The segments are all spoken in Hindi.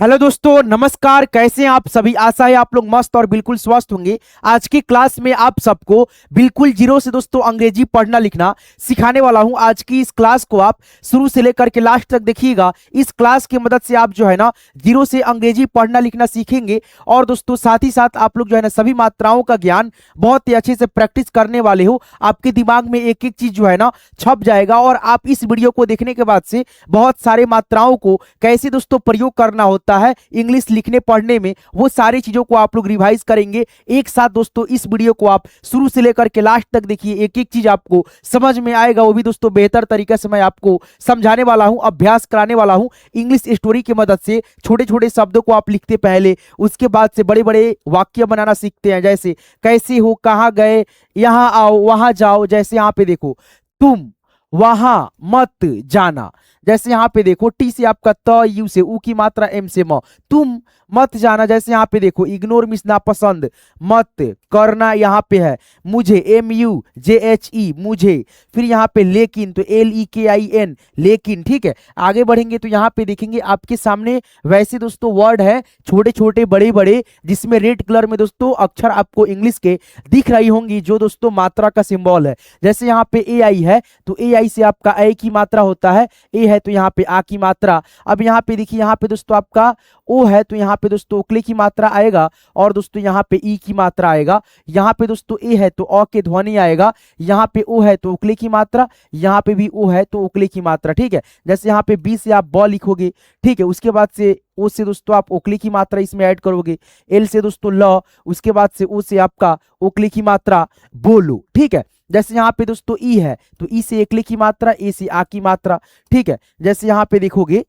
हेलो दोस्तों, नमस्कार। कैसे हैं आप सभी? आशा है आप लोग मस्त और बिल्कुल स्वस्थ होंगे। आज की क्लास में आप सबको बिल्कुल जीरो से दोस्तों अंग्रेजी पढ़ना लिखना सिखाने वाला हूं। आज की इस क्लास को आप शुरू से लेकर के लास्ट तक देखिएगा। इस क्लास की मदद से आप जो है ना जीरो से अंग्रेजी पढ़ना लिखना सीखेंगे। और दोस्तों साथ ही साथ आप लोग जो है ना सभी मात्राओं का ज्ञान बहुत ही अच्छे से प्रैक्टिस करने वाले हो। आपके दिमाग में एक एक चीज जो है ना छप जाएगा और आप इस वीडियो को देखने के बाद से बहुत सारे मात्राओं को कैसे दोस्तों प्रयोग करना होता है इंग्लिश लिखने पढ़ने में, वो सारी चीजों को आप लोग रिवाइज करेंगे एक साथ। दोस्तों इस वीडियो को आप शुरू से लेकर के लास्ट तक देखिए, एक एक चीज आपको समझ में आएगा। वो भी दोस्तों बेहतर तरीके से मैं आपको समझाने वाला हूं, अभ्यास कराने वाला हूं इंग्लिश स्टोरी की मदद से। छोटे छोटे शब्दों को आप लिखते पहले, उसके बाद से बड़े बड़े वाक्य बनाना सीखते हैं। जैसे कैसे हो, कहाँ गए, यहाँ आओ, वहां जाओ। जैसे यहाँ पे देखो, तुम वहां मत जाना। जैसे यहाँ पे देखो, टी से आपका त, यू से ऊ की मात्रा, एम से म, तुम मत जाना। जैसे यहाँ पे देखो, इग्नोर मिस नापसंद, मत करना यहाँ पे है, मुझे, MUJHE मुझे। फिर यहाँ पे लेकिन, तो LEKIN लेकिन। ठीक है, आगे बढ़ेंगे तो यहाँ पे देखेंगे आपके सामने वैसे दोस्तों वर्ड है छोटे छोटे बड़े बड़े, जिसमें रेड कलर में दोस्तों अक्षर आपको इंग्लिश के दिख रही होंगी, जो दोस्तों मात्रा का सिंबल है। जैसे यहाँ पे AI है तो AI से आपका ए की मात्रा होता है, ए है तो यहाँ पे आ की मात्रा। अब यहाँ पे देखिए, यहाँ पे दोस्तों आपका ओ है तो यहाँ पे दोस्तों उकले की मात्रा आएगा, और दोस्तों यहाँ पे ई की मात्रा आएगा। यहाँ पे दोस्तों ए है तो अ के ध्वनि आएगा, यहाँ पे ओ है तो उकले की मात्रा, यहाँ पे भी ओ है तो उकले की मात्रा। ठीक है, जैसे यहाँ पे बी से आप ब लिखोगे, ठीक है, उसके बाद से ओ से दोस्तों आप ओकले की मात्रा इसमें ऐड करोगे, एल से दोस्तों ल, उसके बाद से ओ से आपका ओकले की मात्रा बोलो। ठीक है, जैसे यहाँ पे दोस्तों ई है तो ई से एकले की मात्रा, ए से आ की मात्रा। ठीक है, जैसे यहाँ पे देखोगे,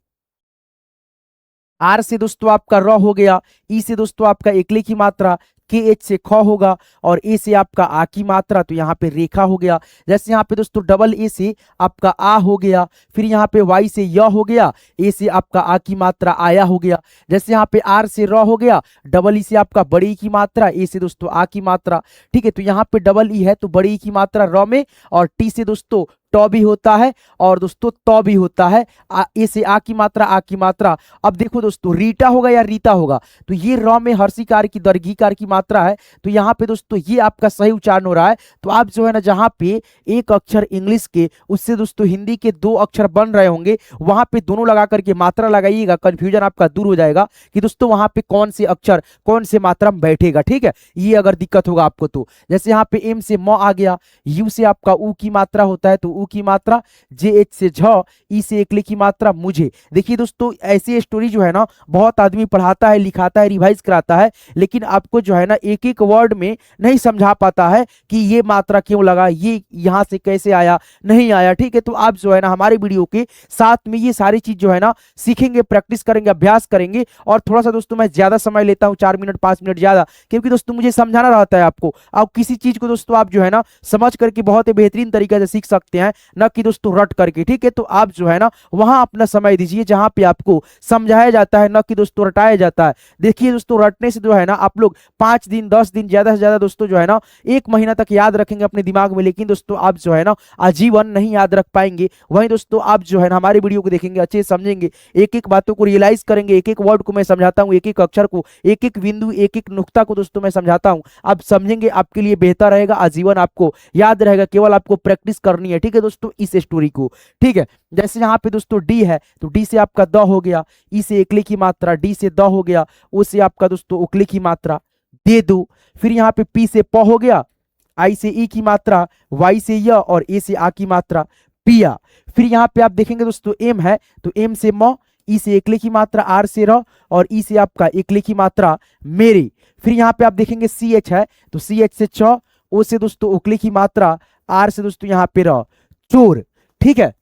आर से दोस्तों आपका र हो गया, ई से दोस्तों आपका एकले की मात्रा, KH से ख होगा, और ए से आपका आ की मात्रा, तो यहाँ पे रेखा हो गया। जैसे यहाँ पे दोस्तों डबल ए से आपका आ हो गया, फिर यहाँ पे वाई से य हो गया, ए से आपका आ की मात्रा आया हो गया। जैसे यहाँ पे आर से र हो गया, डबल ई से आपका बड़ी ई की मात्रा, ए से दोस्तों आ की मात्रा। ठीक है, तो यहाँ पे डबल ई है तो बड़ी ई की मात्रा र में, और टी से दोस्तों ट भी होता है, और दोस्तों त भी होता है, ए से आ की मात्रा, आ की मात्रा। अब देखो दोस्तों, रीटा होगा या रीता होगा, तो ये र में हर्षिकार की दर्घीकार की मात्रा है, तो यहाँ पे दोस्तों ये आपका सही उच्चारण हो रहा है। तो आप जो है ना जहाँ पे एक अक्षर इंग्लिश के उससे दोस्तों हिंदी के दो अक्षर बन रहे होंगे, वहां पे दोनों लगा करके मात्रा लगाइएगा, कंफ्यूजन आपका दूर हो जाएगा कि दोस्तों वहां पे कौन से अक्षर कौन से मात्रा में बैठेगा। ठीक है, ये अगर दिक्कत होगा आपको तो। जैसे यहाँ पे एम से म आ गया, यू से आपका ऊ की मात्रा होता है तो ऊ की मात्रा, JH से झ, ई से एकले की मात्रा, मुझे। देखिए दोस्तों, ऐसी स्टोरी जो है ना बहुत आदमी पढ़ाता है, लिखाता है, रिवाइज कराता है, लेकिन आपको जो है ना एक एक वर्ड में नहीं समझा पाता है कि ये मात्रा क्यों लगा, ये यहाँ से कैसे आया, नहीं आया। ठीक है, तो आप जो है ना हमारे वीडियो के साथ में ये सारी चीज जो है ना सीखेंगे, प्रैक्टिस करेंगे, अभ्यास करेंगे। और थोड़ा सा दोस्तों मैं ज्यादा समय लेता हूँ, 4 मिनट 5 मिनट ज्यादा, क्योंकि दोस्तों मुझे समझाना रहता है आपको। आप किसी चीज को दोस्तों आप जो है ना समझ करके बहुत ही बेहतरीन तरीके से सीख सकते हैं, न कि दोस्तों रट करके। ठीक है, तो आप जो है ना वहां अपना समय दीजिए जहां पे आपको समझाया जाता है, न कि दोस्तों रटाया जाता है। देखिए दोस्तों, रटने से जो है ना आप लोग 5 दिन 10 दिन ज्यादा से ज्यादा दोस्तों जो है ना 1 महीना तक याद रखेंगे अपने दिमाग में, लेकिन दोस्तों आप जो है ना आजीवन नहीं याद रख पाएंगे। वहीं दोस्तों आप जो है ना हमारे वीडियो को देखेंगे, अच्छे से समझेंगे, एक एक बातों को रियलाइज करेंगे, एक एक वर्ड को मैं समझाता हूँ, एक एक अक्षर को, एक एक बिंदु, एक एक नुक्ता को दोस्तों मैं समझाता हूँ। आप समझेंगे, आपके लिए बेहतर रहेगा, आजीवन आपको याद रहेगा, केवल आपको प्रैक्टिस करनी है। ठीक है दोस्तों, इस स्टोरी को। ठीक है, जैसे यहाँ पे दोस्तों डी है तो डी से आपका द हो गया, ई से एकले की मात्रा, डी से द हो गया, ओ से आपका दोस्तों उकले की मात्रा, दे दो। फिर यहाँ पे पी से प हो गया, आई से ई की मात्रा, वाई से य, और ए से आ की मात्रा, पिया। फिर यहाँ पे आप देखेंगे दोस्तों एम है तो एम से म, ई से एकले की मात्रा, आर से र, और ई से आपका एकले की मात्रा, मेरे। फिर यहाँ पे आप देखेंगे CH है तो CH से च, ओ से दोस्तों उकले की मात्रा, आर से दोस्तों यहाँ पे र, चोर। ठीक है,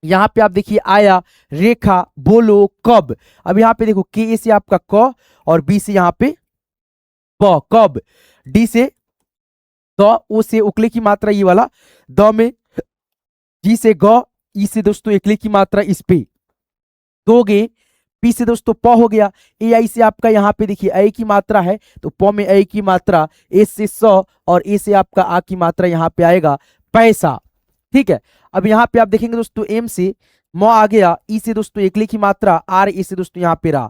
यहाँ पे आप देखिए आया, रेखा, बोलो, कब। अब यहाँ पे देखो, के से आपका क, और बी से यहाँ पे ब, कब। डी से द, ओ से उकले की मात्रा ये वाला द में, जी से ग, ई से दोस्तों एकले की मात्रा इस पे दोगे, पी से दोस्तों प हो गया, ए आई से आपका यहाँ पे देखिए ए की मात्रा है तो प में ए की मात्रा, ए से स, और ए से आपका आ की मात्रा यहाँ पे आएगा, पैसा। ठीक है, अब यहाँ पे आप देखेंगे दोस्तों एम से म आ गया, ई से दोस्तों एकले की मात्रा, आर ए से दोस्तों यहाँ पे रा,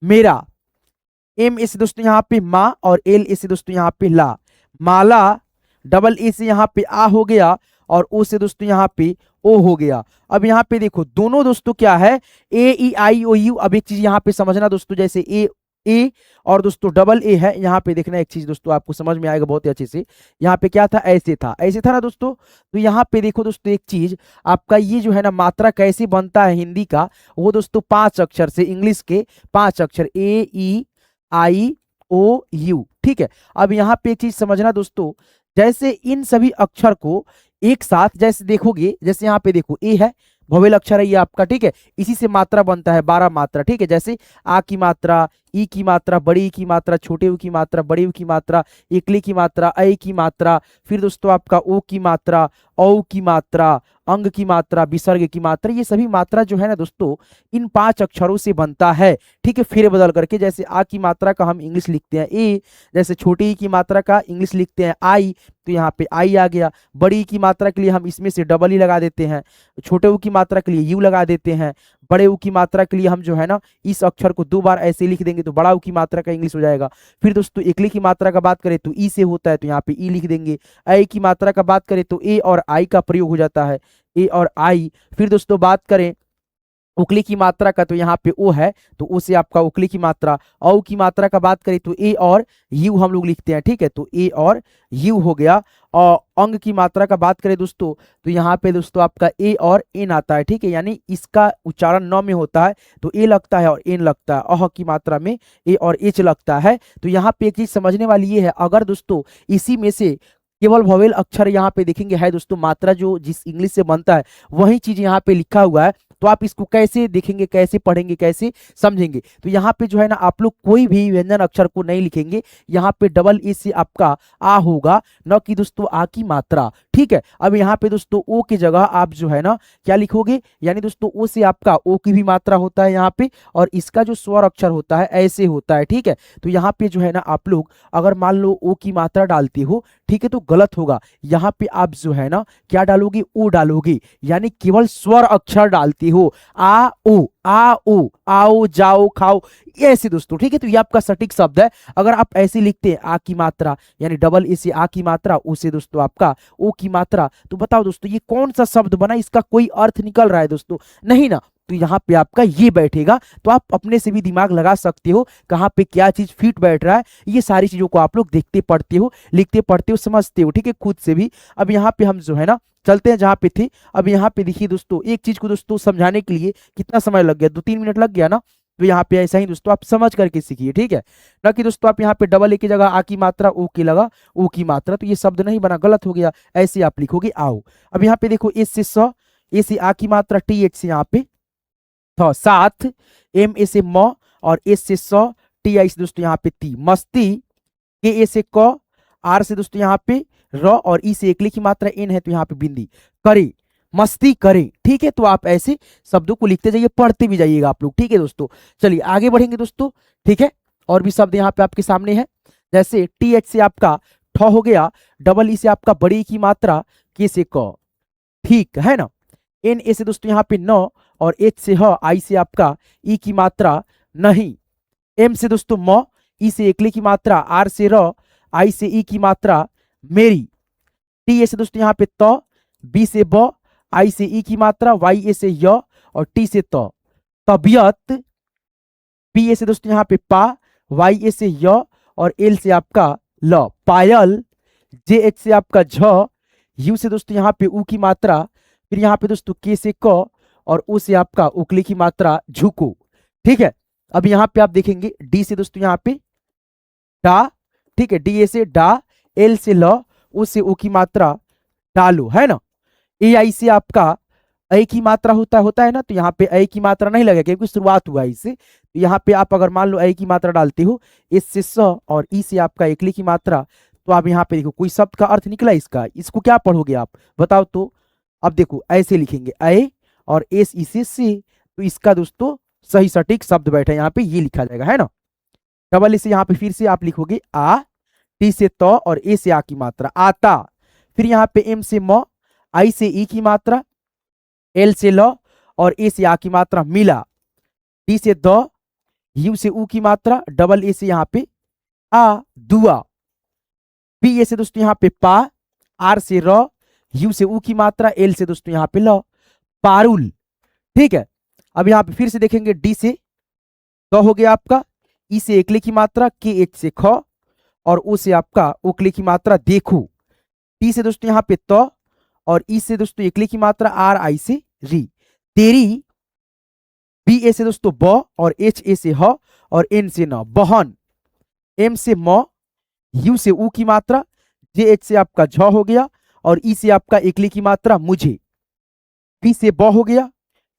मेरा। एम ए से दोस्तों यहाँ पे माँ और एल ए से दोस्तों यहाँ पे ला, माला। डबल ए से यहाँ पे आ हो गया और ओ से दोस्तों यहाँ पे ओ हो गया। अब यहाँ पे देखो दोनों दोस्तों क्या है, ए ई आई ओ यू। अब एक चीज यहाँ पे समझना दोस्तों, जैसे ए और दोस्तों डबल ए है, यहाँ पे देखना एक चीज दोस्तों आपको समझ में आएगा बहुत ही अच्छे से। यहाँ पे क्या था, ऐसे था ना दोस्तों। तो यहाँ पे देखो दोस्तों एक चीज, आपका ये जो है ना मात्रा कैसे बनता है हिंदी का, वो दोस्तों 5 अक्षर से, इंग्लिश के 5 अक्षर, ए ई आई ओ यू। ठीक है, अब यहाँ पे एक चीज समझना दोस्तों, जैसे इन सभी अक्षर को एक साथ जैसे देखोगे, जैसे यहाँ पे देखो ए है, वोवेल अक्षर है ये आपका, ठीक है। इसी से मात्रा बनता है 12 मात्रा, ठीक है। जैसे आ की मात्रा, ई की मात्रा, बड़ी ई की मात्रा, छोटे ऊ की मात्रा, बड़ी ऊ की मात्रा, एकली की मात्रा, ऐ की मात्रा, फिर दोस्तों आपका ओ की मात्रा, औ की मात्रा, अंग की मात्रा, विसर्ग की मात्रा, ये सभी मात्रा जो है ना दोस्तों इन 5 अक्षरों से बनता है, ठीक है। फेर बदल करके, जैसे आ की मात्रा का हम इंग्लिश लिखते हैं ए, जैसे छोटी ई की मात्रा का इंग्लिश लिखते हैं आई, तो यहाँ पे आई आ गया। बड़ी ई की मात्रा के लिए हम इसमें से डबल ई लगा देते हैं, छोटे ऊ की मात्रा के लिए यू लगा देते हैं, बड़े ऊ की मात्रा के लिए हम जो है ना इस अक्षर को 2 बार ऐसे लिख देंगे तो बड़ा ऊ की मात्रा का इंग्लिश हो जाएगा। फिर दोस्तों एकली की मात्रा का बात करें तो ई से होता है, तो यहाँ पे ई लिख देंगे। ऐ की मात्रा का बात करें तो ए और आई का प्रयोग हो जाता है, ए और आई। फिर दोस्तों बात करें उकली की मात्रा का, तो यहाँ पे ओ है, तो ओ से आपका उकली की मात्रा। औ की मात्रा का बात करें तो ए और यू हम लोग लिखते हैं, ठीक है, तो ए और यू हो गया। और अंग की मात्रा का बात करें दोस्तों, तो यहाँ पे दोस्तों आपका ए और एन आता है, ठीक है, यानी इसका उच्चारण न में होता है तो ए लगता है और एन लगता है। अह की मात्रा में ए और एच लगता है। तो यहाँ पे एक चीज समझने वाली ये है, अगर दोस्तों इसी में से केवल वोवेल अक्षर यहाँ पे देखेंगे है दोस्तों, मात्रा जो जिस इंग्लिश से बनता है वही चीज यहाँ पे लिखा हुआ है, तो आप इसको कैसे देखेंगे, कैसे पढ़ेंगे, कैसे समझेंगे। तो यहाँ पे जो है ना आप लोग कोई भी व्यंजन अक्षर को नहीं लिखेंगे, यहाँ पे डबल ए से आपका आ होगा, न कि दोस्तों आ की मात्रा, ठीक है। अब यहाँ पे दोस्तों ओ की जगह आप जो है ना क्या लिखोगे, यानी दोस्तों ओ से आपका ओ की भी मात्रा होता है यहाँ पे, और इसका जो स्वर अक्षर होता है ऐसे होता है, ठीक है। तो यहाँ पे जो है ना आप लोग अगर मान लो ओ की मात्रा डालते हो, ठीक है, तो गलत होगा। यहाँ पे आप जो है ना क्या डालोगे, ओ डालोगे, यानी केवल स्वर अक्षर डालते हो, आ ओ, आ ओ, आओ जाओ खाओ, ऐसे दोस्तों, ठीक है। तो ये आपका सटीक शब्द है। अगर आप ऐसे लिखते हैं आ की मात्रा, यानी डबल ए से आ की मात्रा, ओ से दोस्तों आपका ओ की मात्रा, तो बताओ दोस्तों ये कौन सा शब्द बना, इसका कोई अर्थ निकल रहा है दोस्तों, नहीं ना। तो यहाँ पे आपका ये बैठेगा, तो आप अपने से भी दिमाग लगा सकते हो कहाँ पे क्या चीज फिट बैठ रहा है। ये सारी चीजों को आप लोग देखते पढ़ते हो, लिखते पढ़ते हो, समझते हो, ठीक है, खुद से भी। अब यहाँ पे हम जो है ना चलते हैं जहाँ पे थे। अब यहाँ पे देखिए दोस्तों, एक चीज को दोस्तों समझाने के लिए कितना समय लग गया, 2-3 मिनट लग गया ना। तो यहाँ पे ऐसा ही दोस्तों आप समझ करके सीखिए, ठीक है, ना कि दोस्तों आप यहाँ पे डबल ए की जगह आ की मात्रा, ओ की लगा ओ की मात्रा, तो ये शब्द नहीं बना, गलत हो गया। ऐसे आप लिखोगे आओ। अब यहाँ पे देखो एस से स, ए से आ की मात्रा, टी एच से यहाँ पे थ, साथ, एम ए से म और एस से स, टी आई से दोस्तों यहाँ पे ती, मस्ती। के ए से क, आर से दोस्तों यहाँ पे र, और ई से एकली की मात्रा एन है, तो यहाँ पे बिंदी, करे, मस्ती करें, ठीक है। तो आप ऐसे शब्दों को लिखते जाइए, पढ़ते भी जाइएगा आप लोग, ठीक है दोस्तों। चलिए आगे बढ़ेंगे दोस्तों, ठीक है। और भी शब्द यहाँ पे आपके सामने है, जैसे टी एच से आपका ठ हो गया, डबल ई से आपका बड़ी की मात्रा, के से क, ठीक है ना। एन ए से दोस्तों यहाँ पे न, और एच से ह, आई से आपका ई की मात्रा नहीं, एम से दोस्तों म, ई से एकले की मात्रा, आर से र, आई से ई की मात्रा मेरी। टी ए से दोस्तों यहाँ पे त, बी से ब, आई से ई की मात्रा, वाई ए से य, और टी से त, तबियत। पी ए से दोस्तों यहाँ पे पा, वाई ए से य, और एल से आपका ल, पायल। जे एच से आपका झ, यू से दोस्तों यहाँ पे ऊ की मात्रा, फिर यहाँ पे दोस्तों के से क, और ओ से आपका उकली की मात्रा, झुको, ठीक है। अब यहाँ पे आप देखेंगे डी से दोस्तों यहाँ पे डा, ठीक है, डी ए से डा, एल से ल, ओ से ओ की मात्रा, डालो, है ना। ए आई से आपका ऐ की मात्रा होता है ना, तो यहाँ पे ऐ की मात्रा नहीं लगेगा क्योंकि शुरुआत हुआ इससे। तो यहाँ पे आप अगर मान लो ऐ की मात्रा डालते हो, एस से स और ई से आपका एकली की मात्रा, तो आप यहाँ पे देखो कोई शब्द का अर्थ निकला इसका, इसको क्या पढ़ोगे आप बताओ तो। अब देखो ऐसे लिखेंगे ऐ और एस ई से, तो इसका दोस्तों सही सटीक शब्द बैठा है, यहाँ पे ये लिखा जाएगा, है ना। डबल ए से यहाँ पे फिर से आप लिखोगे आ, टी से त और ए से आ की मात्रा, आता। फिर यहाँ पे एम से म, आई से ई की मात्रा, एल से ल, और ए से आ की मात्रा, मिला। डी से द, यू से ऊ की मात्रा, डबल ए से यहाँ पे आ, दुआ। पी ए से दोस्तों यहाँ पे पा, आर से र, यू से ऊ की मात्रा, एल से दोस्तों यहाँ पे ल, पारुल। ठीक है, अब यहाँ पे फिर से देखेंगे, डी से क हो गया आपका, ई से एकले की मात्रा, के एच से ख, और ओ से आपका ओकले की मात्रा देखो। टी से दोस्तों यहाँ पे त, और ई से दोस्तों एकले की मात्रा, आर आई से री, तेरी। बी ए से दोस्तों ब, और एच ए से ह, और एन से न, बहन। एम से म, यू से ऊ की मात्रा, जे एच से आपका झ हो गया, और ई से आपका एकले की मात्रा मुझे। पी से ब हो गया,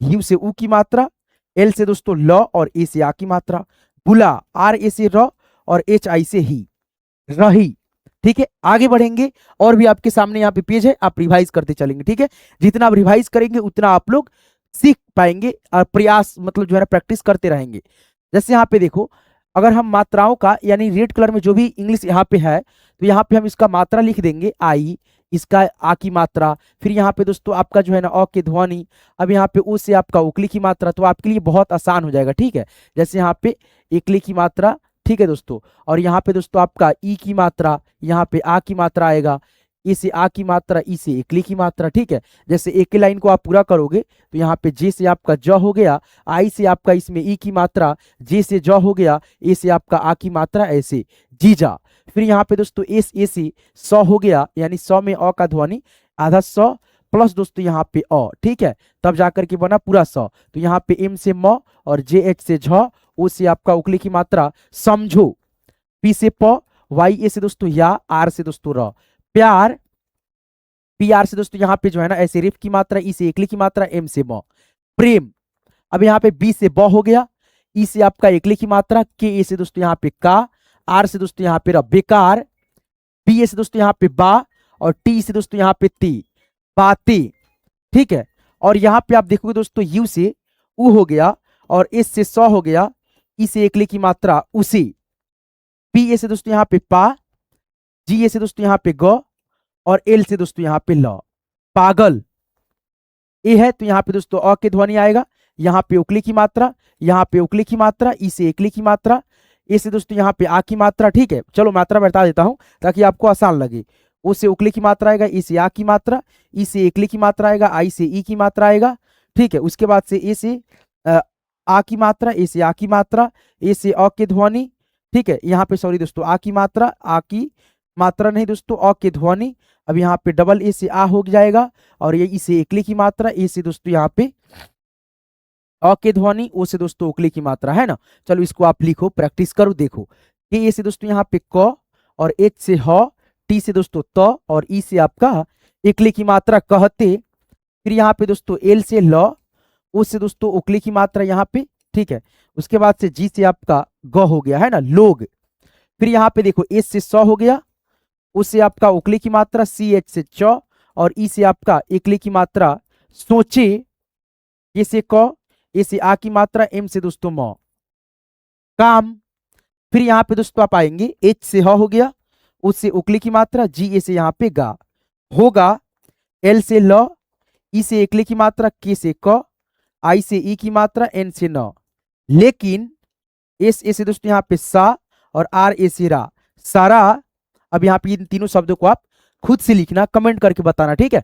यू से ऊ की मात्रा, एल से दोस्तों ल, और ए से आ की मात्रा, बुला, आर ए से र, और एच आई से ही, रही। ठीक है, आगे बढ़ेंगे, और भी आपके सामने यहाँ पे पेज है, आप रिवाइज करते चलेंगे। ठीक है, जितना आप रिवाइज करेंगे उतना आप लोग सीख पाएंगे, और प्रयास मतलब जो है ना प्रैक्टिस करते रहेंगे। जैसे यहाँ पे देखो, अगर हम मात्राओं का यानी रेड कलर में जो भी इंग्लिश यहाँ पे है, तो यहाँ पे हम इसका मात्रा लिख देंगे आई, इसका आ की मात्रा, फिर यहाँ पे दोस्तों आपका जो है ना अ की ध्वनि, अब यहाँ पे उ से आपका उकली की मात्रा, तो आपके लिए बहुत आसान हो जाएगा। ठीक है, जैसे यहाँ पे एकली की मात्रा, ठीक है दोस्तों, और यहाँ पे दोस्तों आपका ई की मात्रा, यहाँ पे आ की मात्रा आएगा, ई से आ की मात्रा, ई से एकली की मात्रा। ठीक है, जैसे एक ही लाइन को आप पूरा करोगे तो यहाँ पे जे से आपका ज हो गया, आई से आपका इसमें ई की मात्रा, जे से ज हो गया, ए से आपका आ की मात्रा, ऐसे जीजा। फिर यहाँ पे दोस्तों एस ए से स हो गया, यानी स में अ का ध्वनि, आधा स प्लस दोस्तों यहाँ पे अ। ठीक है, तब जाकर के बना पूरा स। तो यहाँ पे एम से म, और जे एच से झ, ओ से आपका उकली की मात्रा समझो। पी से प, वाई ए से दोस्तों या, आर से दोस्तों र, प्यार। पी आर से दोस्तों यहाँ पे जो है ना ऐसे रिफ की मात्रा, ई से एकली की मात्रा, एम से म, प्रेम। अब यहाँ पे बी से ब हो गया, ई से आपका एकली की मात्रा, के ए से दोस्तों यहाँ पे का, आर से दोस्तों यहाँ पे र, बेकार। बी ए से दोस्तों यहाँ पे बा, और टी से दोस्तों यहाँ पे ती, बातें। ठीक है, और यहाँ पे आप देखोगे दोस्तों यू से उ हो गया, और एस से स हो गया, ई से एकली की मात्रा उसे। पी ए से दोस्तों यहाँ पे पा, जी ए से दोस्तों यहाँ पे ग, और एल से दोस्तों यहाँ पे ल, पागल। ए है तो यहाँ पे दोस्तों अ के ध्वनि आएगा, यहाँ पे उकली की मात्रा, यहाँ पे उकली की मात्रा, ई से एकली की मात्रा, ए से दोस्तों यहाँ पे आ की मात्रा। ठीक है, चलो मात्रा बता देता हूं ताकि आपको आसान लगे। ओ से उकली की मात्रा आएगा, ई से आ की मात्रा, ई से एकली की मात्रा आएगा, आई से ई की मात्रा आएगा। ठीक है, उसके बाद से ए से आ की मात्रा, ए से आ की मात्रा, ए से अ के ध्वनि। ठीक है, यहाँ पे सॉरी दोस्तों आ की मात्रा, आ की मात्रा नहीं दोस्तों, अ के ध्वनि। अब यहाँ पे डबल ए से आ हो जाएगा, और ये इसे एकली की मात्रा, ए से दोस्तों यहाँ पे अ के ध्वनि, ओ से दोस्तों उकली की मात्रा, है ना। चलो इसको आप लिखो, प्रैक्टिस करो, देखो। के ए से दोस्तों यहाँ पे क, और एच से ह, टी से दोस्तों त, और ई से आपका एकली की मात्रा कहते। फिर यहाँ पे दोस्तों एल से ल, ओ से दोस्तों उकली की मात्रा यहाँ पे। ठीक है, उसके बाद से जी से आपका ग हो गया, है ना, लोग। फिर यहाँ पे देखो एस से स हो गया, उससे आपका उकली की मात्रा, सी एच से च, और ई से आपका एकली की मात्रा सोचे। ए से क, ए से आ की मात्रा, एम से दोस्तों म, काम। फिर यहाँ पे दोस्तों आप आएंगे, एच से ह हो गया, उससे उकली की मात्रा, जी ए से यहाँ पे गा, होगा। एल से ल, ई से एकली की मात्रा, के से क, आई से ई की मात्रा, एन से न, लेकिन। एस ए से दोस्तों यहाँ पे सा, और आर ए से रा, सारा। अब यहाँ पे इन तीनों शब्दों को आप खुद से लिखना, कमेंट करके बताना। ठीक है,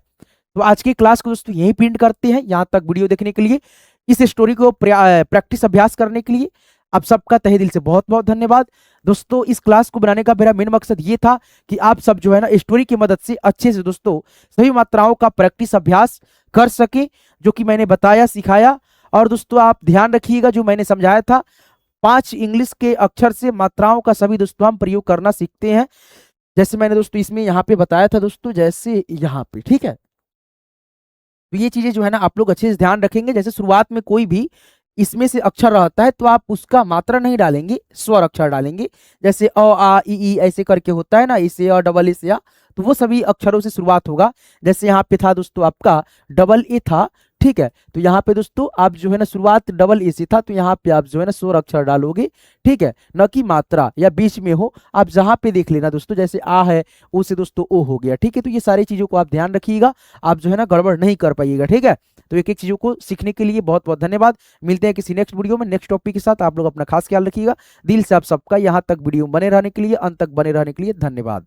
तो आज की क्लास को दोस्तों यहीं प्रिंट करते हैं। यहाँ तक वीडियो देखने के लिए, इस स्टोरी को प्रैक्टिस अभ्यास करने के लिए आप सबका तहे दिल से बहुत बहुत धन्यवाद। दोस्तों इस क्लास को बनाने का मेरा मेन मकसद ये था कि आप सब जो है ना स्टोरी की मदद से अच्छे से दोस्तों सभी मात्राओं का प्रैक्टिस अभ्यास कर सके, जो कि मैंने बताया सिखाया। और दोस्तों आप ध्यान रखिएगा, जो मैंने समझाया था, 5 इंग्लिश के अक्षर से मात्राओं का सभी दोस्तों हम प्रयोग करना सीखते हैं, जैसे मैंने दोस्तों इसमें यहाँ पे बताया था दोस्तों, जैसे यहाँ पे। ठीक है, तो ये चीजें जो है ना आप लोग अच्छे से ध्यान रखेंगे। जैसे शुरुआत में कोई भी इसमें से अक्षर रहता है तो आप उसका मात्रा नहीं डालेंगे, स्वर अक्षर डालेंगे। जैसे अ आ ई ई ऐसे करके होता है ना, इसे अ डबल ए से आ, तो वो सभी अक्षरों से शुरुआत होगा। जैसे यहाँ पे था दोस्तों आपका डबल ए था, ठीक है। तो यहाँ पे दोस्तों आप जो है ना शुरुआत डबल ए से था, तो यहाँ पे आप जो है ना स्वर अक्षर डालोगे, ठीक है, न कि मात्रा या बीच में हो। आप जहाँ पे देख लेना दोस्तों, जैसे आ है, ओ से दोस्तों ओ हो गया, ठीक है। तो ये सारी चीजों को आप ध्यान रखिएगा, आप जो है ना गड़बड़ नहीं कर पाइएगा, ठीक है। तो एक एक चीजों को सीखने के लिए बहुत बहुत धन्यवाद। मिलते हैं किसी नेक्स्ट वीडियो में नेक्स्ट टॉपिक के साथ। आप लोग अपना खास ख्याल रखिएगा। दिल से आप सबका यहाँ तक वीडियो बने रहने के लिए, अंत तक बने रहने के लिए धन्यवाद।